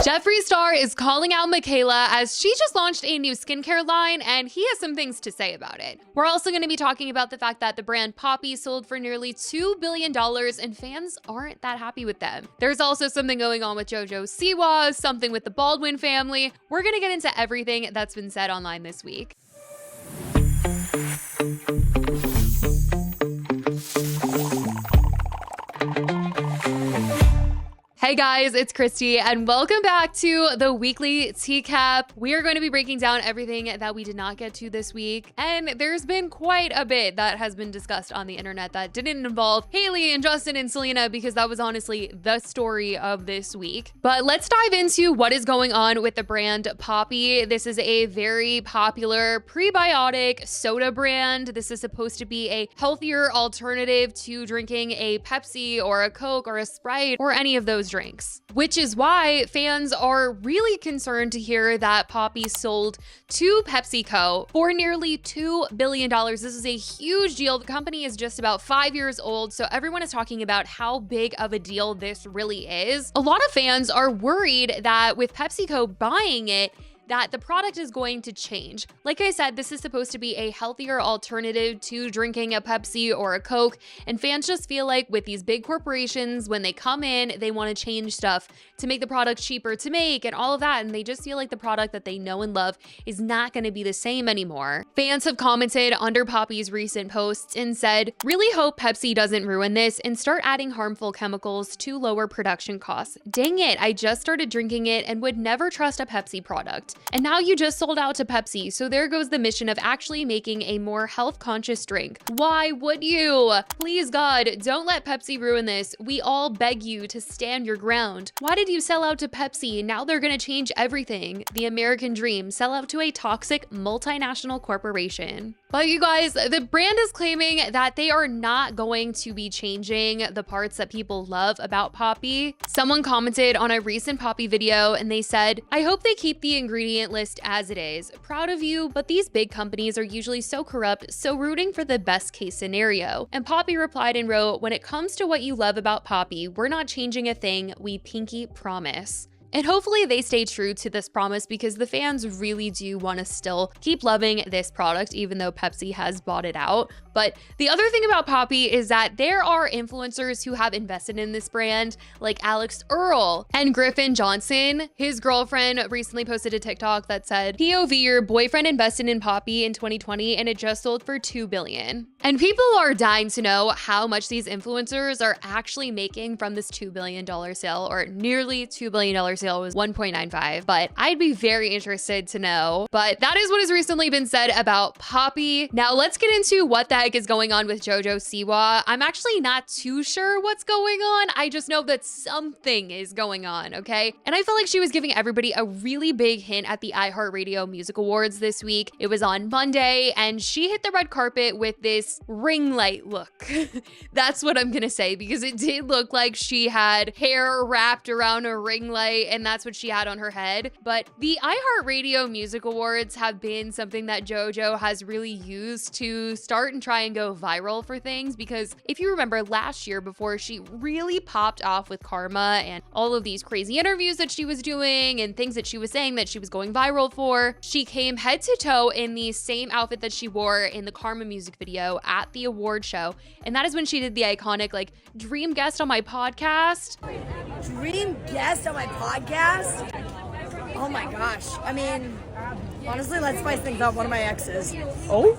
Jeffree Star is calling out Mikayla as she just launched a new skincare line and he has some things to say about it. We're also going to be talking about the fact that the brand Poppi sold for nearly $2 billion and fans aren't that happy with them. There's also something going on with JoJo Siwa, something with the Baldwin family. We're going to get into everything that's been said online this week. Hey guys, it's Christy and welcome back to the weekly TEACAP. We are going to be breaking down everything that we did not get to this week. And there's been quite a bit that has been discussed on the internet that didn't involve Haley and Justin and Selena because that was honestly the story of this week. But let's dive into what is going on with the brand Poppi. This is a very popular prebiotic soda brand. This is supposed to be a healthier alternative to drinking a Pepsi or a Coke or a Sprite or any of those drinks, which is why fans are really concerned to hear that Poppi sold to PepsiCo for nearly $2 billion. This is a huge deal. The company is just about 5 years old, so everyone is talking about how big of a deal this really is. A lot of fans are worried that with PepsiCo buying it, that the product is going to change. Like I said, this is supposed to be a healthier alternative to drinking a Pepsi or a Coke, and fans just feel like with these big corporations, when they come in, they want to change stuff to make the product cheaper to make and all of that, and they just feel like the product that they know and love is not going to be the same anymore. Fans have commented under Poppi's recent posts and said, "Really hope Pepsi doesn't ruin this and start adding harmful chemicals to lower production costs. Dang it, I just started drinking it and would never trust a Pepsi product. And now you just sold out to Pepsi, so there goes the mission of actually making a more health-conscious drink. Why would you? Please God, don't let Pepsi ruin this. We all beg you to stand your ground. Why did you sell out to Pepsi? Now they're gonna change everything. The American dream, sell out to a toxic multinational corporation." But you guys, the brand is claiming that they are not going to be changing the parts that people love about Poppi. Someone commented on a recent Poppi video and they said, "I hope they keep the ingredient list as it is. Proud of you, but these big companies are usually so corrupt, so rooting for the best case scenario." And Poppi replied and wrote, "When it comes to what you love about Poppi, we're not changing a thing, we pinky promise." And hopefully they stay true to this promise because the fans really do want to still keep loving this product, even though Pepsi has bought it out. But the other thing about Poppi is that there are influencers who have invested in this brand, like Alex Earl and Griffin Johnson. His girlfriend recently posted a TikTok that said, "POV, your boyfriend invested in Poppi in 2020 and it just sold for $2 billion. And people are dying to know how much these influencers are actually making from this $2 billion sale, or nearly $2 billion sale. Was 1.95, but I'd be very interested to know. But that is what has recently been said about Poppi. Now let's get into what the heck is going on with JoJo Siwa. I'm actually not too sure what's going on. I just know that something is going on, okay? And I felt like she was giving everybody a really big hint at the iHeartRadio Music Awards this week. It was on Monday and she hit the red carpet with this ring light look. That's what I'm gonna say, because it did look like she had hair wrapped around a ring light and that's what she had on her head. But the iHeartRadio Music Awards have been something that JoJo has really used to start and try and go viral for things, because if you remember last year, before she really popped off with Karma and all of these crazy interviews that she was doing and things that she was saying that she was going viral for, she came head to toe in the same outfit that she wore in the Karma music video at the award show. And that is when she did the iconic, like, "Dream guest on my podcast." Dream guest on my podcast? Oh my gosh. I mean, honestly, let's spice things up. One of my exes. Oh?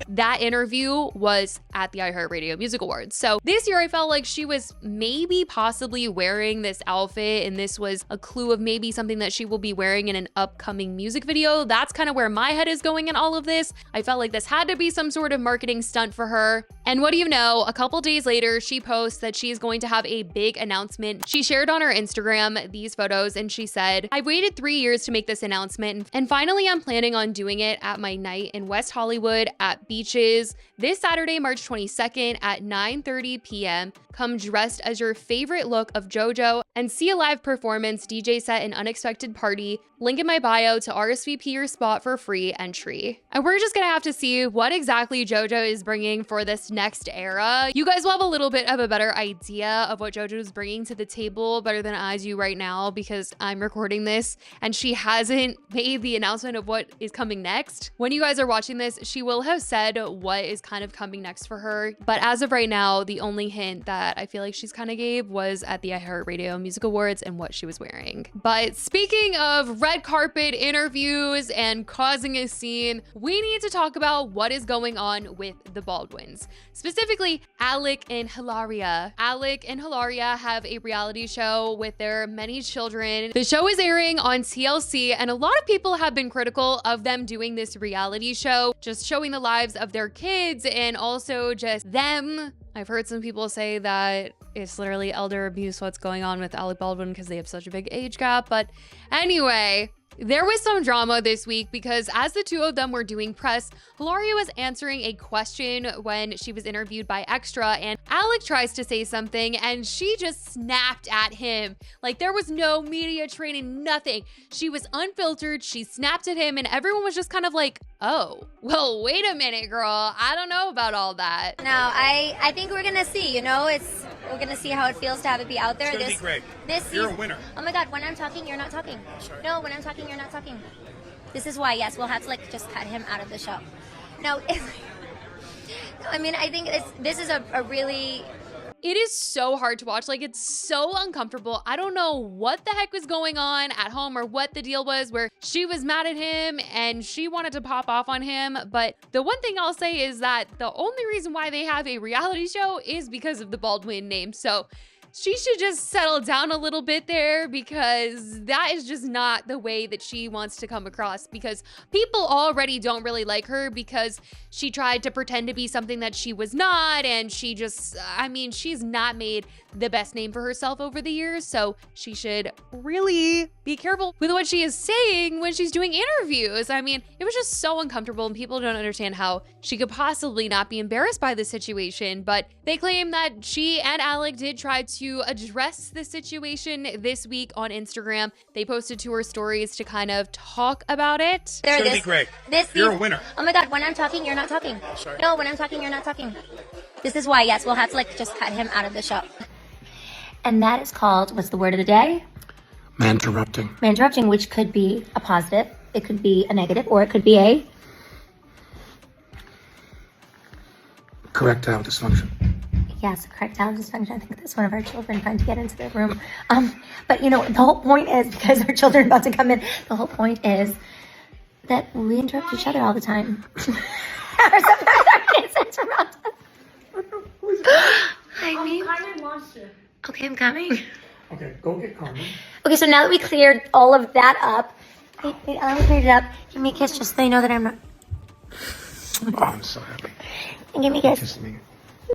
That interview was at the iHeartRadio Music Awards. So this year I felt like she was maybe possibly wearing this outfit, and this was a clue of maybe something that she will be wearing in an upcoming music video. That's kind of where my head is going in all of this. I felt like this had to be some sort of marketing stunt for her. And what do you know, a couple days later, she posts that she is going to have a big announcement. She shared on her Instagram these photos and she said, "I waited 3 years to make this announcement, and finally I'm planning on doing it at my night in West Hollywood at Beach beaches this Saturday, March 22nd at 9:30 p.m. Come dressed as your favorite look of JoJo and see a live performance, DJ set, and unexpected party. Link in my bio to RSVP your spot for free entry. And we're just gonna have to see what exactly JoJo is bringing for this next era. You guys will have a little bit of a better idea of what JoJo is bringing to the table, better than I do right now, because I'm recording this and she hasn't made the announcement of what is coming next. When you guys are watching this, she will have said what is kind of coming next for her. But as of right now, the only hint that I feel like she's kind of gave was at the iHeartRadio Music Awards and what she was wearing. But speaking of red carpet interviews and causing a scene, we need to talk about what is going on with the Baldwins. Specifically, Alec and Hilaria. Alec and Hilaria have a reality show with their many children. The show is airing on TLC, and a lot of people have been critical of them doing this reality show, just showing the lives of their kids and also just them. I've heard some people say that it's literally elder abuse what's going on with Alec Baldwin because they have such a big age gap. But anyway, there was some drama this week because as the two of them were doing press, Hilaria was answering a question when she was interviewed by Extra, and Alec tries to say something and she just snapped at him. Like, there was no media training, nothing. She was unfiltered, she snapped at him, and everyone was just kind of like, oh, well, wait a minute, girl. I don't know about all that. No, I think we're gonna see, we're gonna see how it feels to have it be out there. It's gonna be great. You're a winner. Oh my God, when I'm talking, you're not talking. Sorry. No, when I'm talking, you're not talking. This is why, yes, we'll have to just cut him out of the show. No, I mean, I think this is a really... It is so hard to watch. Like, it's so uncomfortable. I don't know what the heck was going on at home or what the deal was where she was mad at him and she wanted to pop off on him. But the one thing I'll say is that the only reason why they have a reality show is because of the Baldwin name. So she should just settle down a little bit there, because that is just not the way that she wants to come across, because people already don't really like her because she tried to pretend to be something that she was not, and she just, I mean, she's not made the best name for herself over the years, so she should really be careful with what she is saying when she's doing interviews. I mean, it was just so uncomfortable, and people don't understand how she could possibly not be embarrassed by the situation, but they claim that she and Alec did try to address the situation this week on Instagram. They posted to her stories to kind of talk about it. It's gonna be great. You're a winner. Oh my God, when I'm talking, you're not talking. Sorry. No, when I'm talking, you're not talking. This is why, yes, we'll have to just cut him out of the show. And that is called, what's the word of the day? Manterrupting. Manterrupting, which could be a positive, it could be a negative, or it could be a... Correctile dysfunction. Yes, correctile dysfunction. I think that's one of our children trying to get into their room. But the whole point is, because our children are about to come in, the whole point is that we interrupt each other all the time. Or sometimes our kids interrupt us. Carmen wants to. Okay, I'm coming. Okay, go get Carmen. Okay, so now that we cleared all of that up, wait, I cleared it up. Give me a kiss just so you know that I'm not... Oh, I'm so happy. And give me a kiss. Kiss me.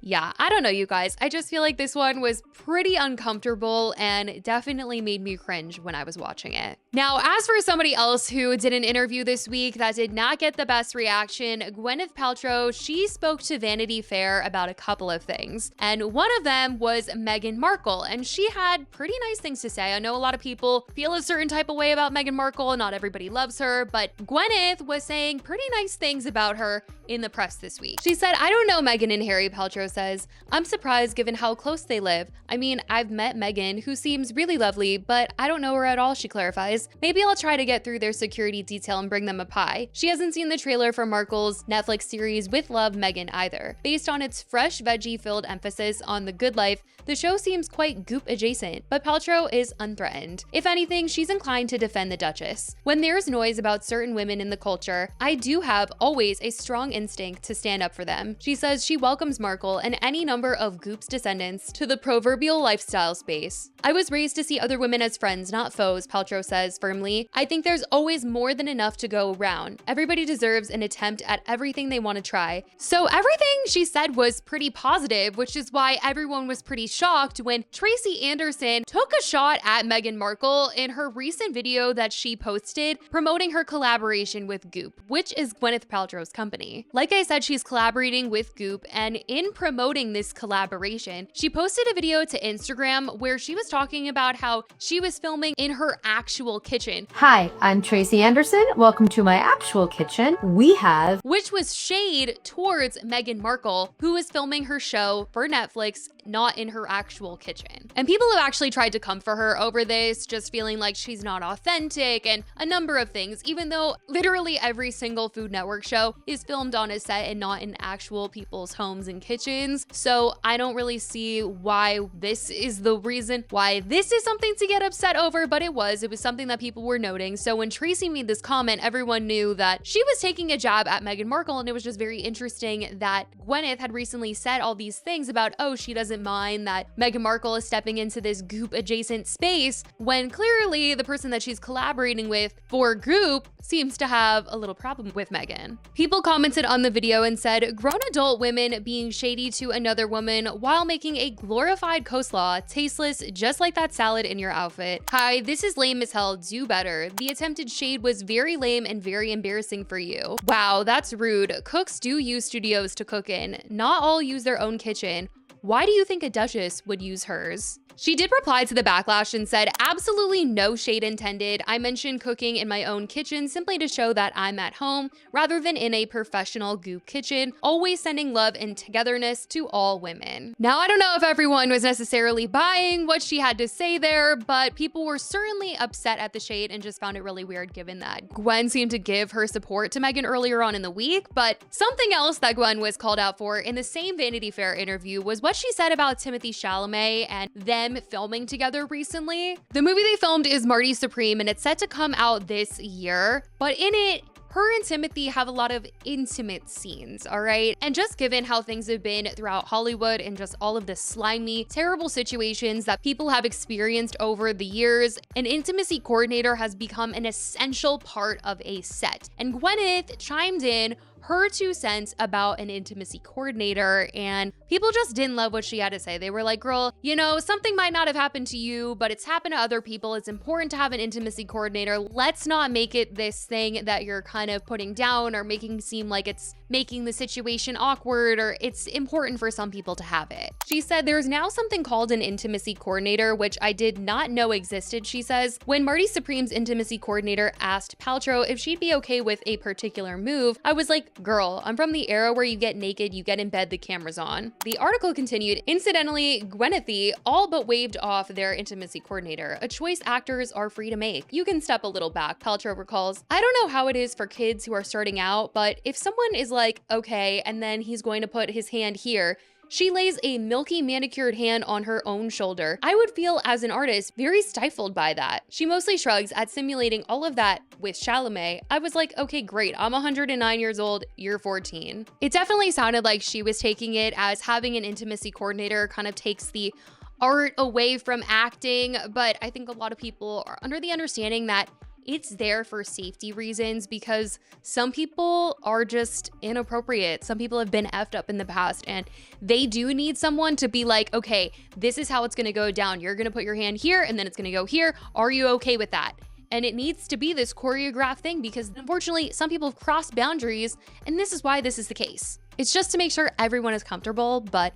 Yeah, I don't know, you guys. I just feel like this one was pretty uncomfortable and definitely made me cringe when I was watching it. Now, as for somebody else who did an interview this week that did not get the best reaction, Gwyneth Paltrow, she spoke to Vanity Fair about a couple of things. And one of them was Meghan Markle, and she had pretty nice things to say. I know a lot of people feel a certain type of way about Meghan Markle, not everybody loves her, but Gwyneth was saying pretty nice things about her in the press this week. She said, "I don't know Meghan and Harry," Paltrow says. "I'm surprised given how close they live. I mean, I've met Meghan, who seems really lovely, but I don't know her at all," she clarifies. "Maybe I'll try to get through their security detail and bring them a pie." She hasn't seen the trailer for Markle's Netflix series With Love, Meghan either. Based on its fresh veggie-filled emphasis on the good life, the show seems quite Goop adjacent, but Paltrow is unthreatened. If anything, she's inclined to defend the Duchess. "When there's noise about certain women in the culture, I do have always a strong instinct to stand up for them." She says she welcomes Markle Markle and any number of Goop's descendants to the proverbial lifestyle space. I was raised to see other women as friends, not foes, Paltrow says firmly. I think there's always more than enough to go around. Everybody deserves an attempt at everything they want to try. So everything she said was pretty positive, which is why everyone was pretty shocked when Tracy Anderson took a shot at Meghan Markle in her recent video that she posted promoting her collaboration with Goop, which is Gwyneth Paltrow's company. Like I said, she's collaborating with Goop, and in promoting this collaboration, she posted a video to Instagram where she was talking about how she was filming in her actual kitchen. Hi, I'm Tracy Anderson. Welcome to my actual kitchen. We have... Which was shade towards Meghan Markle, who is filming her show for Netflix, not in her actual kitchen. And people have actually tried to come for her over this, just feeling like she's not authentic and a number of things, even though literally every single Food Network show is filmed on a set and not in actual people's homes and kitchens. So I don't really see why this is the reason why this is something to get upset over, but it was something that people were noting. So when Tracy made this comment, everyone knew that she was taking a jab at Meghan Markle, and it was just very interesting that Gwyneth had recently said all these things about, oh, she doesn't mind that Meghan Markle is stepping into this Goop adjacent space, when clearly the person that she's collaborating with for Goop seems to have a little problem with Meghan. People commented on the video and said, grown adult women being shady to another woman while making a glorified coleslaw tasteless just like that salad in your outfit. Hi, this is lame as hell, do better. The attempted shade was very lame and very embarrassing for you. Wow, that's rude. Cooks do use studios to cook in. Not all use their own kitchen. Why do you think a duchess would use hers? She did reply to the backlash and said, absolutely no shade intended. I mentioned cooking in my own kitchen simply to show that I'm at home rather than in a professional Goop kitchen, always sending love and togetherness to all women. Now, I don't know if everyone was necessarily buying what she had to say there, but people were certainly upset at the shade and just found it really weird given that Gwen seemed to give her support to Meghan earlier on in the week. But something else that Gwen was called out for in the same Vanity Fair interview was what she said about Timothée Chalamet and them filming together recently. The movie they filmed is Marty Supreme, and it's set to come out this year, but in it, her and Timothée have a lot of intimate scenes, all right? And just given how things have been throughout Hollywood and just all of the slimy, terrible situations that people have experienced over the years, an intimacy coordinator has become an essential part of a set. And Gwyneth chimed in her 2 cents about an intimacy coordinator, and people just didn't love what she had to say. They were like, girl, you know, something might not have happened to you, but it's happened to other people. It's important to have an intimacy coordinator. Let's not make it this thing that you're kind of putting down or making seem like it's making the situation awkward, or it's important for some people to have it. She said there's now something called an intimacy coordinator, which I did not know existed, she says. When Marty Supreme's intimacy coordinator asked Paltrow if she'd be okay with a particular move, I was like, girl, I'm from the era where you get naked, you get in bed, the camera's on. The article continued, incidentally, Gwyneth all but waved off their intimacy coordinator, a choice actors are free to make. You can step a little back, Paltrow recalls. I don't know how it is for kids who are starting out, but if someone is like, okay, and then he's going to put his hand here, she lays a milky manicured hand on her own shoulder. I would feel as an artist very stifled by that. She mostly shrugs at simulating all of that with Chalamet. I was like, okay, great. I'm 109 years old. You're 14. It definitely sounded like she was taking it as having an intimacy coordinator kind of takes the art away from acting. But I think a lot of people are under the understanding that it's there for safety reasons because some people are just inappropriate. Some people have been effed up in the past and they do need someone to be like, okay, this is how it's gonna go down. You're gonna put your hand here and then it's gonna go here. Are you okay with that? And it needs to be this choreographed thing because unfortunately some people have crossed boundaries and this is why this is the case. It's just to make sure everyone is comfortable, but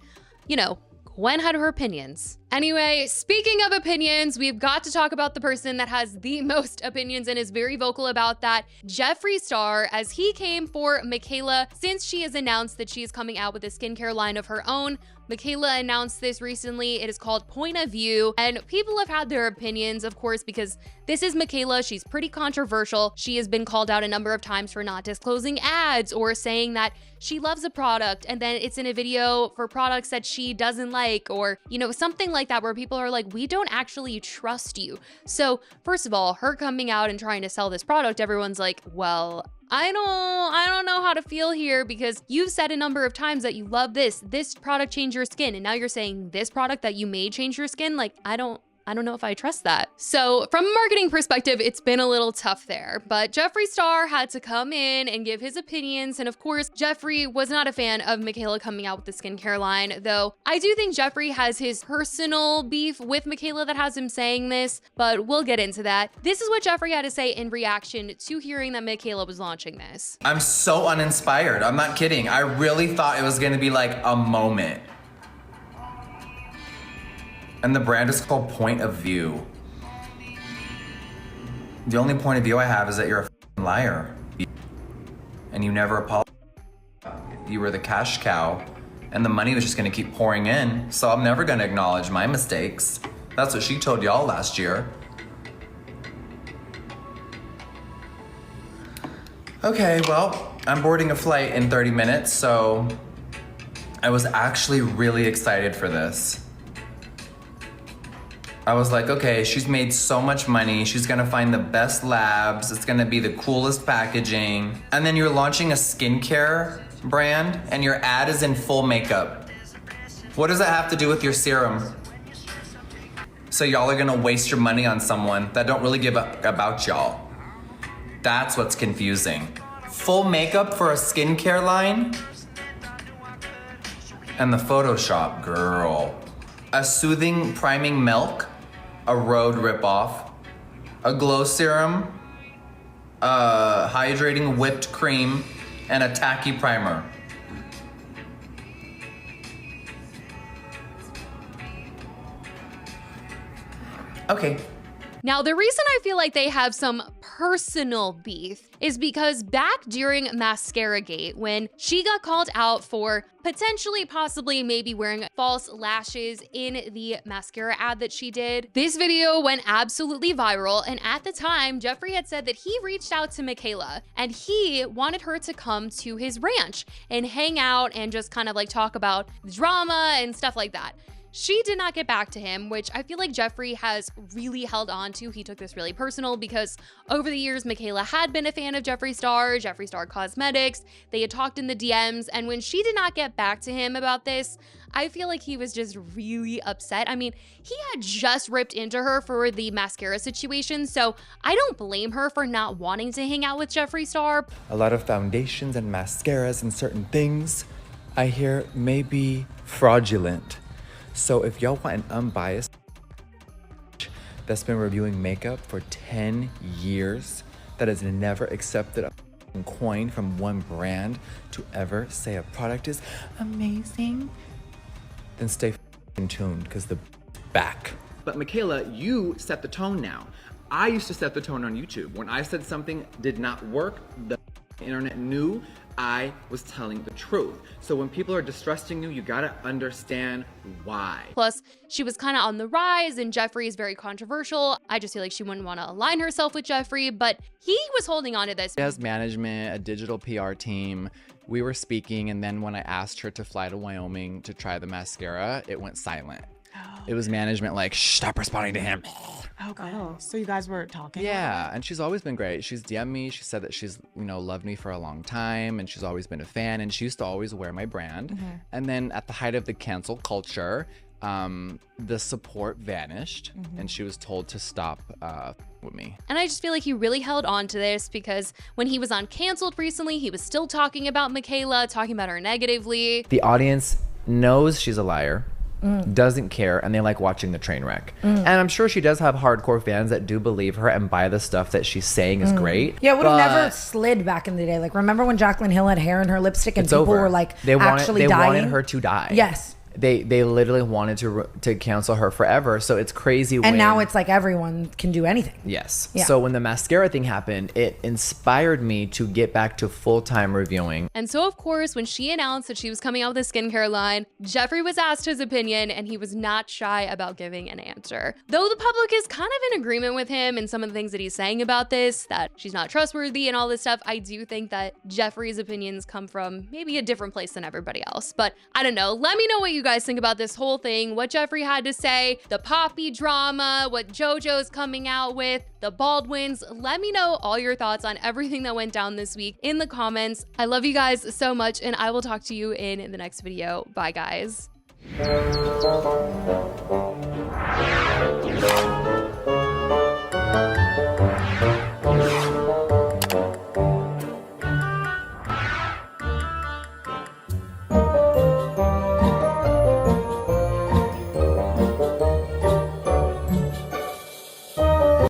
you know, Gwen had her opinions. Anyway, speaking of opinions, we've got to talk about the person that has the most opinions and is very vocal about that, Jeffree Star, as he came for Mikayla since she has announced that she is coming out with a skincare line of her own. Mikayla announced this recently. It is called Point of View, and people have had their opinions, of course, because this is Mikayla. She's pretty controversial. She has been called out a number of times for not disclosing ads or saying that she loves a product and then it's in a video for products that she doesn't like, or, you know, something like that where people are like, we don't actually trust you. So first of all, her coming out and trying to sell this product, everyone's like, well, I don't know how to feel here, because you've said a number of times that you love this product changed your skin, and now you're saying this product that you made change your skin. Like, I don't know if I trust that. So from a marketing perspective, it's been a little tough there, but Jeffree Star had to come in and give his opinions. And of course, Jeffree was not a fan of Mikayla coming out with the skincare line, though I do think Jeffree has his personal beef with Mikayla that has him saying this, but we'll get into that. This is what Jeffree had to say in reaction to hearing that Mikayla was launching this. I'm so uninspired. I'm not kidding. I really thought it was gonna be like a moment. And the brand is called Point of View. The only point of view I have is that you're a f***ing liar. And you never apologized. You were the cash cow, and the money was just gonna keep pouring in, so I'm never gonna acknowledge my mistakes. That's what she told y'all last year. Okay, well, I'm boarding a flight in 30 minutes, so I was actually really excited for this. I was like, okay, she's made so much money. She's gonna find the best labs. It's gonna be the coolest packaging. And then you're launching a skincare brand and your ad is in full makeup. What does that have to do with your serum? So y'all are gonna waste your money on someone that don't really give a about y'all. That's what's confusing. Full makeup for a skincare line? And the Photoshop, girl. A soothing priming milk, a Rhode ripoff, a glow serum, a hydrating whipped cream, and a tacky primer. Okay. Now, the reason I feel like they have some personal beef is because back during Mascara-gate, when she got called out for potentially, possibly, maybe wearing false lashes in the mascara ad that she did, this video went absolutely viral. And at the time, Jeffree had said that he reached out to Mikayla and he wanted her to come to his ranch and hang out and just kind of like talk about drama and stuff like that. She did not get back to him, which I feel like Jeffree has really held on to. He took this really personal because over the years, Mikayla had been a fan of Jeffree Star Cosmetics. They had talked in the DMs, and when she did not get back to him about this, I feel like he was just really upset. I mean, he had just ripped into her for the mascara situation, so I don't blame her for not wanting to hang out with Jeffree Star. A lot of foundations and mascaras and certain things I hear may be fraudulent. So if y'all want an unbiased that's been reviewing makeup for 10 years, that has never accepted a coin from one brand to ever say a product is amazing, then stay tuned, because the back. But Mikayla, you set the tone now. I used to set the tone on YouTube. When I said something did not work, the internet knew I was telling the truth. So when people are distrusting you, you gotta understand why. Plus, she was kind of on the rise and Jeffree is very controversial. I just feel like she wouldn't want to align herself with Jeffree, but he was holding on to this. She has management, a digital PR team. We were speaking, and then when I asked her to fly to Wyoming to try the mascara, it went silent. It was management like, shh, stop responding to him. Okay. Oh, so you guys were talking? Yeah, and she's always been great. She's DM'd me. She said that she's, loved me for a long time, and she's always been a fan, and she used to always wear my brand. Mm-hmm. And then at the height of the cancel culture, the support vanished, and she was told to stop with me. And I just feel like he really held on to this because when he was on Canceled recently, he was still talking about Mikayla, talking about her negatively. The audience knows she's a liar. Doesn't care, and they like watching the train wreck. And I'm sure she does have hardcore fans that do believe her and buy the stuff that she's saying is great. Yeah, it would have never slid back in the day. Like, remember when Jaclyn Hill had hair in her lipstick and people were like they actually dying? wanted her to die. Yes. They literally wanted to cancel her forever. So it's crazy. And now it's like everyone can do anything. Yes. Yeah. So when the mascara thing happened, it inspired me to get back to full-time reviewing. And so, of course, when she announced that she was coming out with a skincare line, Jeffree was asked his opinion, and he was not shy about giving an answer. Though the public is kind of in agreement with him and some of the things that he's saying about this, that she's not trustworthy and all this stuff, I do think that Jeffree's opinions come from maybe a different place than everybody else. But I don't know. Let me know what you you guys think about this whole thing, what Jeffree had to say, the Poppi drama, what JoJo's coming out with, the Baldwins. Let me know all your thoughts on everything that went down this week in the comments. I love you guys so much, and I will talk to you in the next video. Bye, guys.